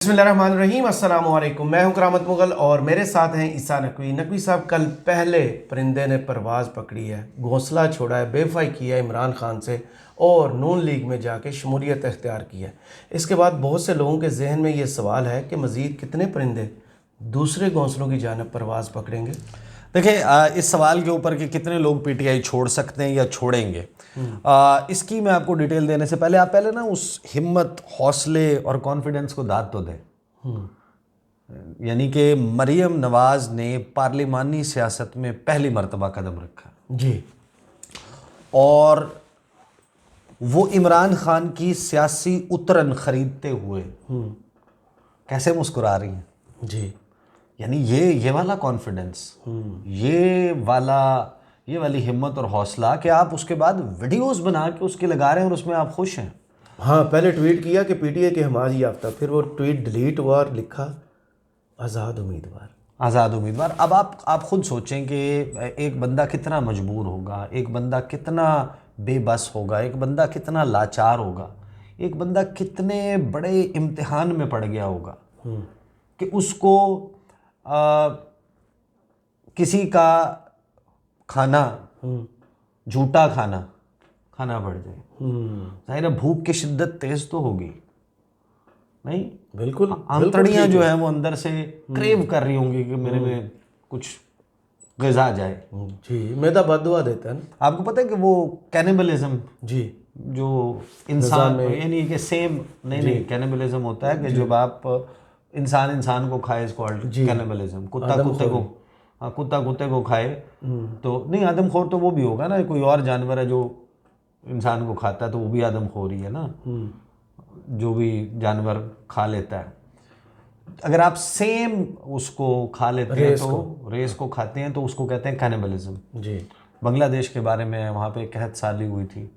बिस्मिल्लाहिर्रहमानिर्रहीम, अस्सलाम वालेकुम। मैं हूं करामत मुगल और मेरे साथ हैं ईसा नकवी। नकवी साहब, कल पहले परिंदे ने परवाज़ पकड़ी है, घोंसला छोड़ा है, बेवफाई किया है इमरान खान से और नून लीग में जाके शमूलियत इख्तियार की है। इसके बाद बहुत से लोगों के जहन में ये सवाल है कि मज़ीद कितने परिंदे दूसरे घोंसलों की जानिब परवाज़ पकड़ेंगे। देखिए, इस सवाल के ऊपर कि कितने लोग पीटीआई छोड़ सकते हैं या छोड़ेंगे, इसकी मैं आपको डिटेल देने से पहले आप पहले ना उस हिम्मत, हौसले और कॉन्फिडेंस को दाद तो दें। यानी कि मरीम नवाज ने पार्लिमानी सियासत में पहली मर्तबा कदम रखा जी, और वो इमरान खान की सियासी उतरन खरीदते हुए कैसे मुस्कुरा रही हैं। जी, यानी ये वाला कॉन्फिडेंस, ये वाली हिम्मत और हौसला कि आप उसके बाद वीडियोस बना के उसके लगा रहे हैं और उसमें आप खुश हैं। हाँ, पहले ट्वीट किया कि पीटीए के हमारी याफ्ता, फिर वो ट्वीट डिलीट हुआ और लिखा आज़ाद उम्मीदवार। आज़ाद उम्मीदवार। अब आप खुद सोचें कि एक बंदा कितना मजबूर होगा, एक बंदा कितना बेबस होगा, एक बंदा कितना लाचार होगा, एक बंदा कितने बड़े इम्तिहान में पड़ गया होगा कि उसको किसी का खाना, झूठा खाना पड़ जाए। जाहिर है भूख की शिद्दत तेज तो होगी, नहीं? बिल्कुल, आंतड़ियाँ जो है वो अंदर से क्रेव कर रही होंगी कि मेरे में कुछ ग़िज़ा जाए। जी, मैदा बददुआ देता है ना। आपको पता है कि वो कैनिबलिज्म, जी, जो इंसान यानी कि सेम नहीं कैनिबलिज्म होता है कि जब आप इंसान को खाए, इसको कैनिबलिज्म। कुत्ता कुत्ते को खाए तो नहीं, आदमखोर तो वो भी होगा ना, कोई और जानवर है जो इंसान को खाता है तो वो भी आदमखोर ही है ना। जो भी जानवर खा लेता है, अगर आप सेम उसको खा लेते हैं तो रेस को खाते हैं तो उसको कहते हैं कैनिबलिज्म। जी, बांग्लादेश के बारे में वहाँ पे कहत साली हुई थी,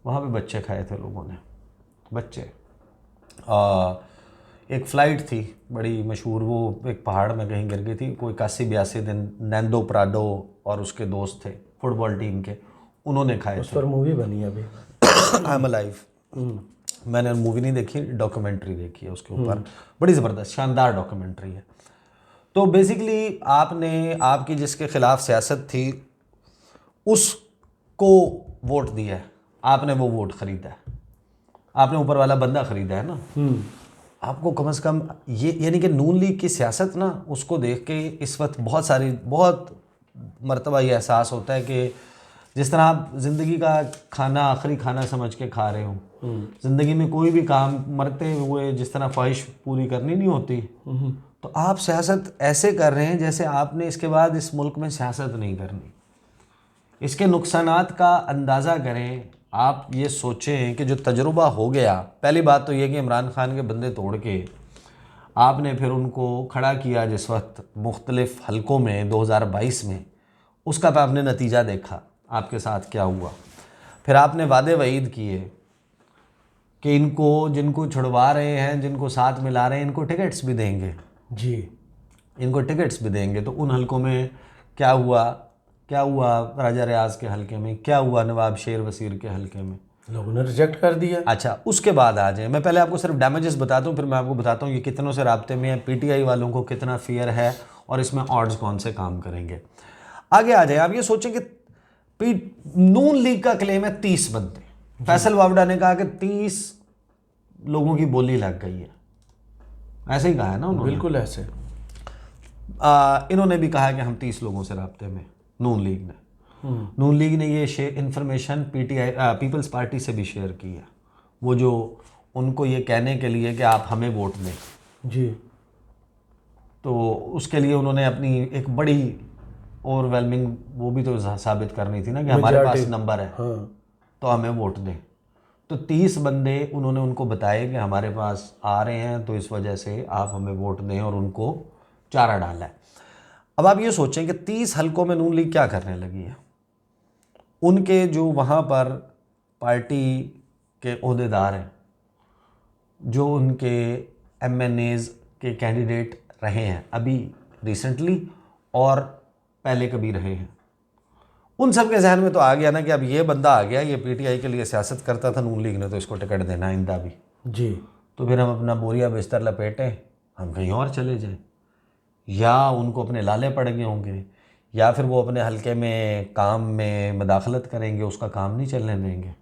वहाँ पे बच्चे खाए थे लोगों ने, बच्चे। एक फ़्लाइट थी बड़ी मशहूर, वो एक पहाड़ में कहीं गिर गई थी, कोई 81-82 दिन नैंडो प्राडो और उसके दोस्त थे फुटबॉल टीम के, उन्होंने खाए उस पर मूवी बनी है अभी, आई एम अलाइव। मैंने मूवी नहीं देखी, डॉक्यूमेंट्री देखी है उसके ऊपर, बड़ी ज़बरदस्त शानदार डॉक्यूमेंट्री है। तो बेसिकली आपकी जिसके ख़िलाफ़ सियासत थी उसको वोट दिया है आपने, वो वोट ख़रीदा है आपने, ऊपर वाला बंदा ख़रीदा है ना। आपको कम से कम ये, यानी कि नून लीग की सियासत ना, उसको देख के इस वक्त बहुत मर्तबा ये एहसास होता है कि जिस तरह आप ज़िंदगी का खाना आखिरी खाना समझ के खा रहे हो, ज़िंदगी में कोई भी काम मरते हुए जिस तरह ख्वाहिश पूरी करनी नहीं होती, तो आप सियासत ऐसे कर रहे हैं जैसे आपने इसके बाद इस मुल्क में सियासत नहीं करनी। इसके नुकसानात का अंदाज़ा करें। आप ये सोचें कि जो तजुर्बा हो गया, पहली बात तो ये कि इमरान खान के बंदे तोड़ के आपने फिर उनको खड़ा किया जिस वक्त मुख्तलिफ़ हलकों में 2022 में, उसका तो आपने नतीजा देखा आपके साथ क्या हुआ। फिर आपने वादे वईद किए कि जिनको छुड़वा रहे हैं, जिनको साथ मिला रहे हैं, इनको टिकट्स भी देंगे। जी, इनको टिकट्स भी देंगे। तो उन हलकों में क्या हुआ राजा रियाज के हलके में, क्या हुआ नवाब शेर वसीर के हलके में, लोगों ने रिजेक्ट कर दिया। अच्छा, उसके बाद आ जाए। मैं पहले आपको सिर्फ डैमेजेस बताता हूँ, फिर मैं आपको बताता हूँ ये कितनों से राब्ते में है, पीटीआई वालों को कितना फियर है और इसमें ऑड्स कौन से काम करेंगे। आगे आ जाए। आप ये सोचें कि नून लीग का क्लेम है 30 बंदे, फैसल वावडा ने कहा कि 30 लोगों की बोली लग गई है, ऐसे ही कहा है ना उन्होंने। बिल्कुल ऐसे। इन्होंने भी कहा कि हम 30 लोगों से राब्ते में, नून लीग ने ये इंफॉर्मेशन पीटीआई पीपल्स पार्टी से भी शेयर की है, वो जो उनको ये कहने के लिए कि आप हमें वोट दें। जी, तो उसके लिए उन्होंने अपनी एक बड़ी ओवरवेलमिंग वो भी तो साबित करनी थी ना कि हमारे पास नंबर है, तो हमें वोट दें। तो 30 बंदे उन्होंने उनको बताए कि हमारे पास आ रहे हैं, तो इस वजह से आप हमें वोट दें, और उनको चारा डाला है। अब आप ये सोचें कि 30 हलकों में नून लीग क्या करने लगी है। उनके जो वहाँ पर पार्टी के ओहदेदार हैं, जो उनके एमएनएज़ के कैंडिडेट रहे हैं अभी रिसेंटली और पहले कभी रहे हैं, उन सब के जहन में तो आ गया ना कि अब ये बंदा आ गया, ये पीटीआई के लिए सियासत करता था, नून लीग ने तो इसको टिकट देना आइंदा भी। जी, तो फिर हम अपना बोरिया बिस्तर लपेटें हम कहीं और चले जाएं, या उनको अपने लाले पड़ गए होंगे, या फिर वो अपने हलके में काम में मदाखलत करेंगे, उसका काम नहीं चलने देंगे।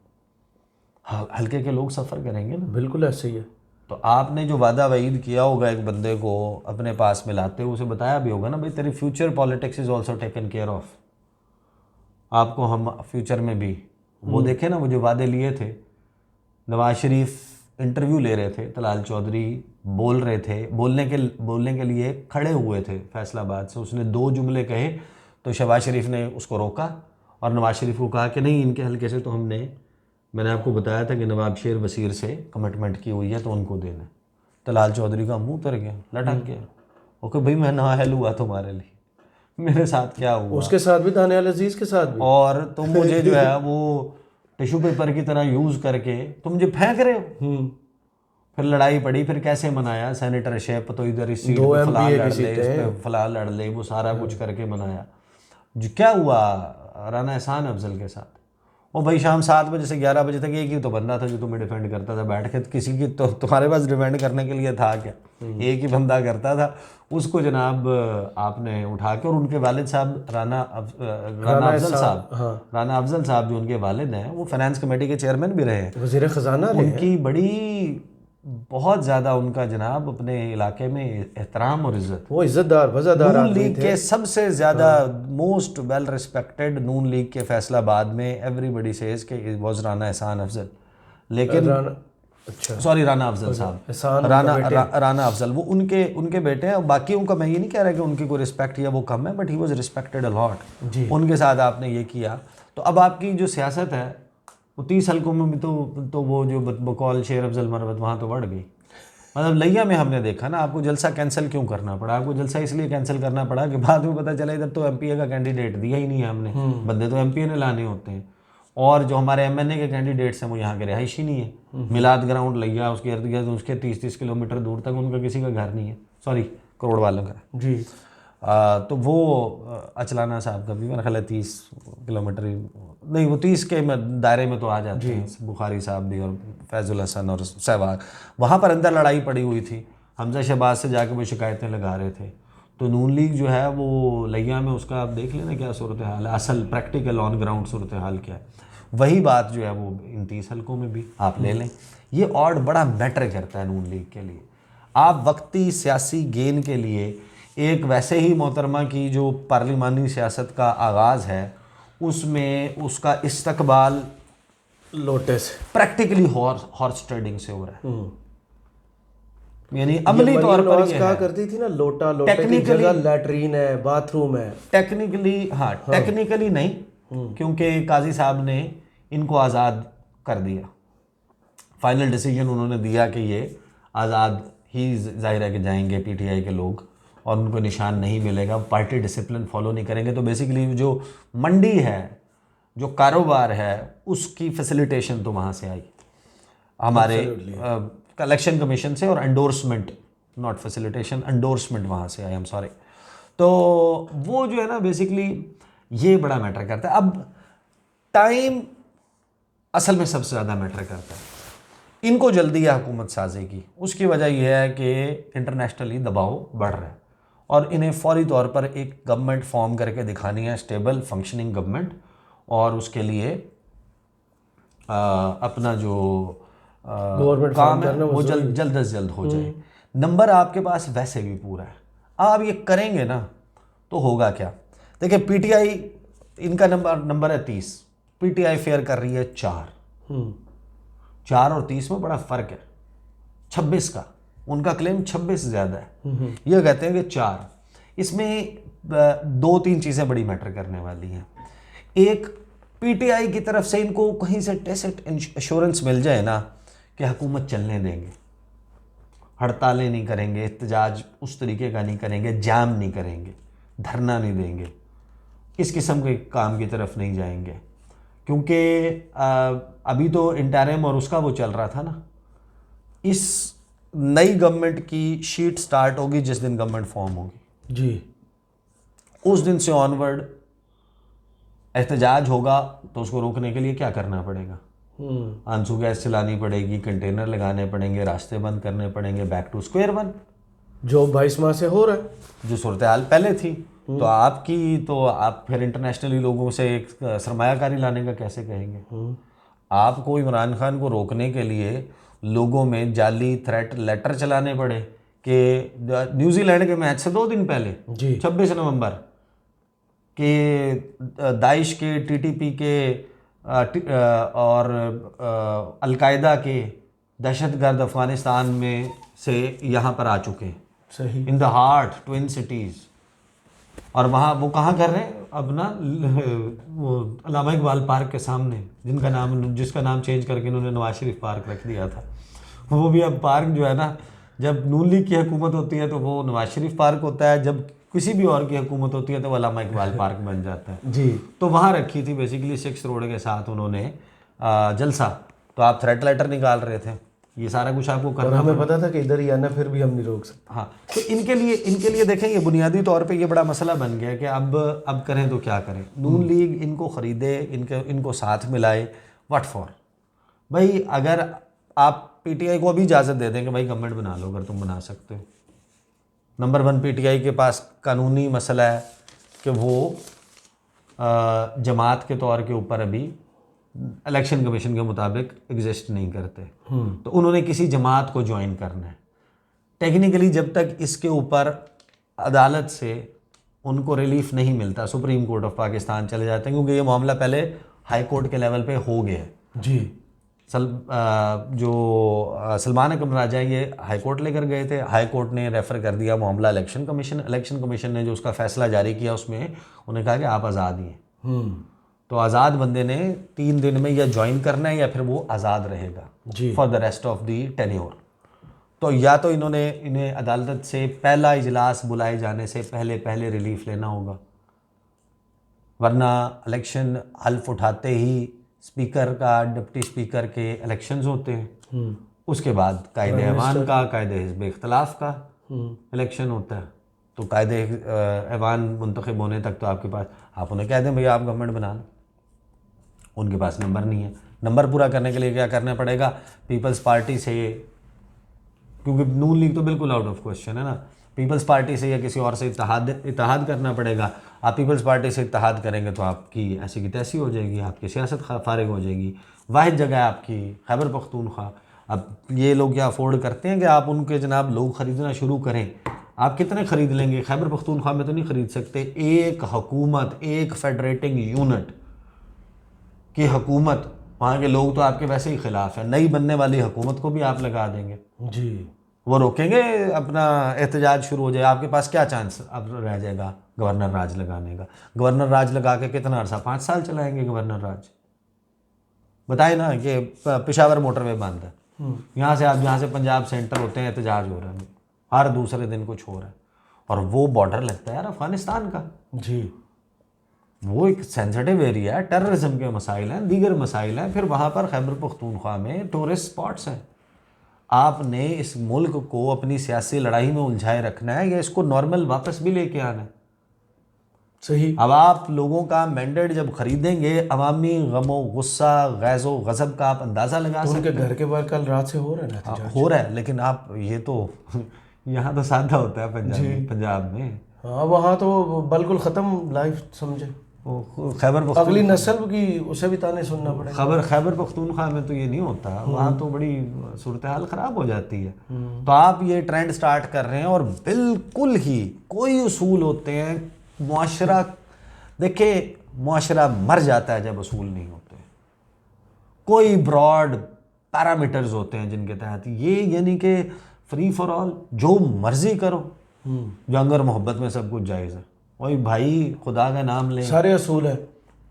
हलके के लोग सफ़र करेंगे ना। बिल्कुल ऐसे ही है। तो आपने जो वादा वईद किया होगा एक बंदे को अपने पास में लाते हुए, उसे बताया भी होगा ना, भाई तेरी future politics is also taken care of. आपको हम फ्यूचर में भी वो देखे ना, वो जो वादे लिए थे। नवाज शरीफ इंटरव्यू ले रहे थे, तलाल चौधरी बोल रहे थे, बोलने के लिए खड़े हुए थे फैसलाबाद से। उसने 2 जुमले कहे तो शहबाज शरीफ ने उसको रोका और नवाज शरीफ को कहा कि नहीं, इनके हल्के से तो मैंने आपको बताया था कि नवाब शेर वसीर से कमिटमेंट की हुई है तो उनको देना। तलाल चौधरी का मुंह उतर गया, लटक गया। ओके भाई, मैं नाअहल हुआ तुम्हारे लिए, मेरे साथ क्या हुआ। उसके साथ भी, दानियाल अजीज के साथ भी। और तुम मुझे जो है वो टिश्यू पेपर की तरह यूज़ करके तुम मुझे फेंक रहे हो। फिर लड़ाई पड़ी, फिर कैसे मनाया, सेनेटरशिप तो इधर इस सीट पे फलां लड़ ले, इस पे फलां लड़ ले, वो सारा कुछ करके मनाया। जो क्या हुआ राना एहसान अफजल के साथ, वो भाई शाम 7 बजे से 11 बजे तक एक ही तो बंदा था जो तुम्हें डिफेंड करता था बैठ के। किसी की तो तुम्हारे पास डिफेंड करने के लिए था क्या? एक ही बंदा करता था उसको जनाब। आपने उठा के, और उनके वालिद साहब राना अफजल साहब जो उनके वालिद हैं, वो फाइनेंस कमेटी के चेयरमैन भी रहे हैं, वज़ीर ख़जाना रहे हैं। उनकी बड़ी बहुत ज़्यादा उनका जनाब अपने इलाके में एहतराम और इज़्ज़त। वो इज़्ज़तदार वज़ादार नून लीग के सबसे ज़्यादा मोस्ट वेल रिस्पेक्टेड नून लीग के फैसलाबाद में एवरीबडी सेज के इट वाज राना एहसान अफजल। लेकिन सॉरी, राना अफजल साहब, राना अफजल वो उनके बेटे हैं। बाकियों का मैं ये नहीं कह रहा कि उनकी कोई रिस्पेक्ट या वो कम है, but he was respected a lot. उनके साथ आपने ये किया, तो अब आपकी जो सियासत है वो 30 हल्कों में भी तो वो जो बकौल शेर अफजल मरवत वहाँ तो बढ़ गई। मतलब लिया में हमने देखा ना, आपको जलसा कैंसिल क्यों करना पड़ा? आपको जलसा इसलिए कैंसिल करना पड़ा कि बाद में पता चला इधर तो एमपीए का कैंडिडेट दिया ही नहीं है हमने, बंदे तो एमपीए ने लाने होते हैं। और जो हमारे एमएनए के कैंडिडेट्स हैं वो यहाँ के रिहायशी नहीं है। मिलाद ग्राउंड लिया, उसके इर्द गिर्द उसके 30-30 किलोमीटर दूर तक उनका किसी का घर नहीं है, सॉरी करोड़ वालों का जी। तो वो अचलाना साहब का भी मेरा ख्याल है 30 किलोमीटर ही नहीं, वो 30 के दायरे में तो आ जाते हैं। बुखारी साहब भी और फैजुल हसन और सहवाग, वहाँ पर अंदर लड़ाई पड़ी हुई थी। हमजा शहबाज से जाके वो शिकायतें लगा रहे थे। तो नून लीग जो है वो लिया में उसका आप देख लेना क्या सूरत हाल है, असल प्रैक्टिकल ऑन ग्राउंड सूरत हाल क्या है। वही बात जो है वो इन 30 हल्कों में भी आप ले लें। ये ऑड बड़ा मैटर करता है नून लीग के लिए। आप वक्ती सियासी गेन के लिए एक वैसे ही मोहतरमा की जो पार्लिमानी सियासत का आगाज़ है उसमें उसका इस्तकबाल लोटे से प्रैक्टिकली हॉर्स ट्रेडिंग से हो रहा है। यानी अमली तौर पर ये कहा करती थी ना, लोटा लोटे की जगह लैट्रीन है, बाथरूम है। टेक्निकली हाँ, टेक्निकली नहीं, क्योंकि काजी साहब ने इनको आज़ाद कर दिया। फाइनल डिसीजन उन्होंने दिया कि ये आज़ाद ही जाहिर है कि जाएंगे पीटीआई के लोग, और उनको निशान नहीं मिलेगा, पार्टी डिसिप्लिन फॉलो नहीं करेंगे। तो बेसिकली जो मंडी है, जो कारोबार है, उसकी फैसिलिटेशन तो वहाँ से आई हमारे इलेक्शन कमीशन से, और एंडोर्समेंट, नॉट फैसिलिटेशन, एंडोर्समेंट वहाँ से आई, आई एम सॉरी। तो वो जो है ना बेसिकली ये बड़ा मैटर करता है। अब टाइम असल में सबसे ज़्यादा मैटर करता है। इनको जल्दी है हुकूमत साजी की, उसकी वजह यह है कि इंटरनेशनली दबाव बढ़ रहा है और इन्हें फौरी तौर पर एक गवर्नमेंट फॉर्म करके दिखानी है, स्टेबल फंक्शनिंग गवर्नमेंट, और उसके लिए अपना जो काम है वो जल्द से जल्द हो जाए। नंबर आपके पास वैसे भी पूरा है, आप ये करेंगे ना तो होगा क्या। देखिए पीटीआई, इनका नंबर है 30, पीटीआई फेयर कर रही है 4 और 30 में बड़ा फ़र्क है, 26 का। उनका क्लेम 26 ज़्यादा है, ये कहते हैं कि 4। इसमें 2-3 चीज़ें बड़ी मैटर करने वाली हैं। एक, पीटीआई की तरफ से इनको कहीं से टेसिट एश्योरेंस मिल जाए ना कि हुकूमत चलने देंगे, हड़तालें नहीं करेंगे, एहतजाज उस तरीके का नहीं करेंगे, जाम नहीं करेंगे, धरना नहीं देंगे, इस किस्म के काम की तरफ नहीं जाएंगे। क्योंकि अभी तो इंटरिम और उसका वो चल रहा था ना, इस नई गवर्नमेंट की शीट स्टार्ट होगी जिस दिन गवर्नमेंट फॉर्म होगी जी, उस दिन से ऑनवर्ड एहतजाज होगा। तो उसको रोकने के लिए क्या करना पड़ेगा? आंसू गैस चलानी पड़ेगी, कंटेनर लगाने पड़ेंगे, रास्ते बंद करने पड़ेंगे, बैक टू स्क्वायर वन। जो 22 माह से हो रहा है। जो सूरत हाल पहले थी, तो आपकी तो आप फिर इंटरनेशनली लोगों से एक सरमायाकारी लाने का कैसे कहेंगे? आपको इमरान खान को रोकने के लिए लोगों में जाली थ्रेट लेटर चलाने पड़े कि न्यूजीलैंड के मैच से 2 दिन पहले जी 26 नवंबर के दाइश के, टीटीपी के और अलकायदा के दहशतगर्द अफगानिस्तान में से यहाँ पर आ चुके हैं, सही। In the heart twin cities. और वहाँ वो कहाँ कर रहे हैं अब ना, वो अल्लामा इकबाल पार्क के सामने, जिसका नाम चेंज करके इन्होंने नवाज शरीफ पार्क रख दिया था। वो भी अब पार्क जो है ना, जब नून लीग की हुकूमत होती है तो वो नवाज शरीफ पार्क होता है, जब किसी भी और की हुकूमत होती है तो वो अल्लामा इकबाल पार्क बन जाता है। जी तो वहाँ रखी थी बेसिकली 6 रोड के साथ उन्होंने जलसा। तो आप थ्रेट लेटर निकाल रहे थे, ये सारा कुछ आपको और करना हमें पता था कि इधर ही आना, फिर भी हम नहीं रोक सकते। हाँ। तो इनके लिए देखें, ये बुनियादी तौर पे ये बड़ा मसला बन गया कि अब करें तो क्या करें। नून लीग इनको ख़रीदे, इनको साथ मिलाए, व्हाट फॉर? भाई अगर आप पीटीआई को अभी इजाज़त दे दें कि भाई गवर्नमेंट बना लो, अगर तुम बना सकते हो। नंबर 1 पीटीआई के पास कानूनी मसला है कि वो जमात के तौर के ऊपर अभी इलेक्शन कमीशन के मुताबिक एग्जिस्ट नहीं करते। तो उन्होंने किसी जमात को ज्वाइन करना है। टेक्निकली जब तक इसके ऊपर अदालत से उनको रिलीफ नहीं मिलता, सुप्रीम कोर्ट ऑफ पाकिस्तान चले जाते हैं, क्योंकि ये मामला पहले हाई कोर्ट के लेवल पे हो गया है। जी सलमान अकबर राजा ये हाई कोर्ट लेकर गए थे, हाई कोर्ट ने रेफ़र कर दिया मामला इलेक्शन कमीशन ने जो उसका फ़ैसला जारी किया उसमें उन्हें कहा कि आप आज़ाद ही हैं। तो आज़ाद बंदे ने 3 दिन में या ज्वाइन करना है या फिर वो आज़ाद रहेगा for the rest of the tenure. तो या तो इन्हें अदालत से पहला इजलास बुलाए जाने से पहले रिलीफ लेना होगा, वरना इलेक्शन हल्फ उठाते ही स्पीकर का, डिप्टी स्पीकर के इलेक्शंस होते हैं। उसके बाद कायदे ऐवान का, कायदे हिज़्ब इख्तिलाफ का इलेक्शन होता है। तो कायदे ऐवान मुंतखब होने तक तो आपके पास, आप उन्हें कह दें भैया आप गवर्नमेंट बना लें, उनके पास नंबर नहीं है। नंबर पूरा करने के लिए क्या करना पड़ेगा? पीपल्स पार्टी से, क्योंकि नून लीग तो बिल्कुल आउट ऑफ क्वेश्चन है ना, पीपल्स पार्टी से या किसी और से इत्तेहाद करना पड़ेगा। आप पीपल्स पार्टी से इत्तेहाद करेंगे तो आपकी ऐसी की तैसी हो जाएगी, आपकी सियासत फारिग हो जाएगी। वाहिद जगह है आपकी खैबर पख्तूनख्वा। अब ये लोग क्या अफोर्ड करते हैं कि आप उनके जनाब लोग ख़रीदना शुरू करें? आप कितने ख़रीद लेंगे? खैबर पख्तूनख्वा में तो नहीं ख़रीद सकते। एक हुकूमत, एक फेडरेटिंग यूनिट की हुकूमत, वहाँ के लोग तो आपके वैसे ही ख़िलाफ़ है। नई बनने वाली हुकूमत को भी आप लगा देंगे, जी वो रोकेंगे, अपना एहतजाज शुरू हो जाए। आपके पास क्या चांस अब रह जाएगा गवर्नर राज लगाने का? गवर्नर राज लगा के कितना अर्सा, 5 साल चलाएंगे गवर्नर राज? बताए ना कि पेशावर मोटरवे बंद है, यहाँ से पंजाब सेंटर होते हैं, एहतजाज हो रहा है, हर दूसरे दिन कुछ हो रहा है। और वो बॉर्डर लगता है यार अफ़गानिस्तान का, जी वो एक सेंसिटिव एरिया है, टेररिज्म के मसाइल हैं, दीगर मसाइल हैं। फिर वहाँ पर खैबर पख्तूनख्वा में टूरिस्ट स्पॉट्स हैं। आपने इस मुल्क को अपनी सियासी लड़ाई में उलझाए रखना है या इसको नॉर्मल वापस भी लेके आना है? सही। अब आप लोगों का मैंडेट जब खरीदेंगे, अवामी गमो गुस्सा गैज़ो गज़ब का आप अंदाज़ा लगा तो सकते उनके घर के बाहर कल रात से हो रहा है ना एहतजाज? हो रहा है, लेकिन आप ये तो यहाँ तो सादा होता है पंजाब में। हाँ वहाँ तो बिल्कुल ख़त्म लाइफ समझे। खैबर अगली नस्ल की उसे भी ताने सुनना पड़ेगा। खैबर पख्तूनख्वा में तो ये नहीं होता, वहाँ तो बड़ी सूरत हाल ख़राब हो जाती है। तो आप ये ट्रेंड स्टार्ट कर रहे हैं और बिल्कुल ही कोई उसूल होते हैं मुआशरा, देखिए मुआशरा मर जाता है जब उसूल नहीं होते। कोई ब्रॉड पैरामीटर्स होते हैं जिनके तहत ये, यानी कि फ्री फॉर ऑल, जो मर्जी करो, जंग और मोहब्बत में सब कुछ जायज़ है। ओए भाई खुदा का नाम ले, सारे असूल है।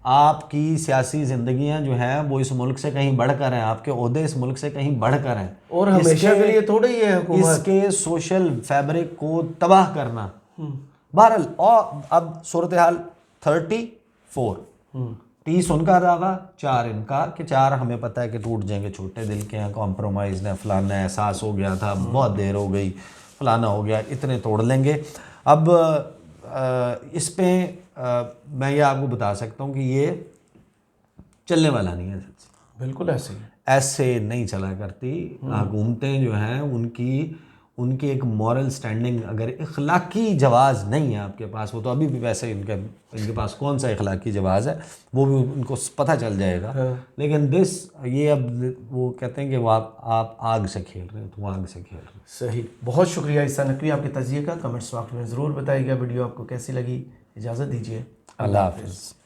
आपकी सियासी ज़िंदगियां जो हैं वो इस मुल्क से कहीं बढ़कर हैं, आपके ओहदे इस मुल्क से कहीं बढ़कर हैं, और हमेशा के लिए थोड़ा ही है हुकूमत। इसके सोशल फैब्रिक को तबाह करना। बहरहाल, और अब सूरत हाल 34, 30 उनका दावा, 4 इनका, कि 4 हमें पता है कि टूट जाएंगे, छोटे दिल के हैं, कॉम्प्रोमाइज़ ने, फलाना एहसास हो गया था, बहुत देर हो गई, फलाना हो गया, इतने तोड़ लेंगे। अब इस पे मैं ये आपको बता सकता हूँ कि ये चलने वाला नहीं है। बिल्कुल ऐसे ही ऐसे नहीं चला करती हुकूमतें जो हैं, उनकी एक मॉरल स्टैंडिंग, अगर इखलाकी जवाज़ नहीं है आपके पास, वो तो अभी भी वैसे इनके पास कौन सा इखलाकी जवाज़ है वो भी उनको पता चल जाएगा। लेकिन ये अब वो कहते हैं कि वो आप आग से खेल रहे हो, तो वो आग से खेल रहे हो। सही, बहुत शुक्रिया ईसा नकवी आपके तजिए का। कमेंट्स बॉक्स में ज़रूर बताइएगा वीडियो आपको कैसी लगी। इजाज़त दीजिए, अल्लाह हाफ़िज़।